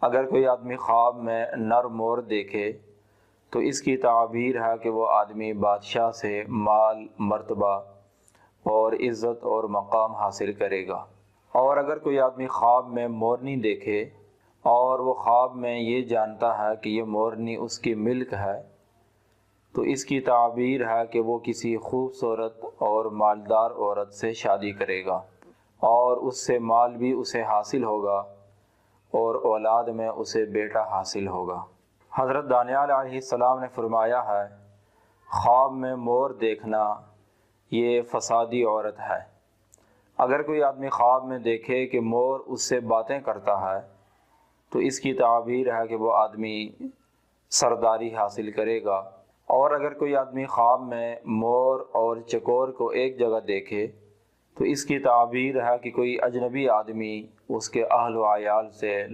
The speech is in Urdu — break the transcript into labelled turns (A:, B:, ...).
A: اگر کوئی آدمی خواب میں نر مور دیکھے تو اس کی تعبیر ہے کہ وہ آدمی بادشاہ سے مال، مرتبہ اور عزت اور مقام حاصل کرے گا۔ اور اگر کوئی آدمی خواب میں مورنی دیکھے اور وہ خواب میں یہ جانتا ہے کہ یہ مورنی اس کی ملک ہے، تو اس کی تعبیر ہے کہ وہ کسی خوبصورت اور مالدار عورت سے شادی کرے گا اور اس سے مال بھی اسے حاصل ہوگا اور اولاد میں اسے بیٹا حاصل ہوگا۔ حضرت دانیال علیہ السلام نے فرمایا ہے، خواب میں مور دیکھنا یہ فسادی عورت ہے۔ اگر کوئی آدمی خواب میں دیکھے کہ مور اس سے باتیں کرتا ہے تو اس کی تعبیر ہے کہ وہ آدمی سرداری حاصل کرے گا۔ اور اگر کوئی آدمی خواب میں مور اور چکور کو ایک جگہ دیکھے تو اس کی تعبیر ہے کہ کوئی اجنبی آدمی اس کے اہل و عیال سے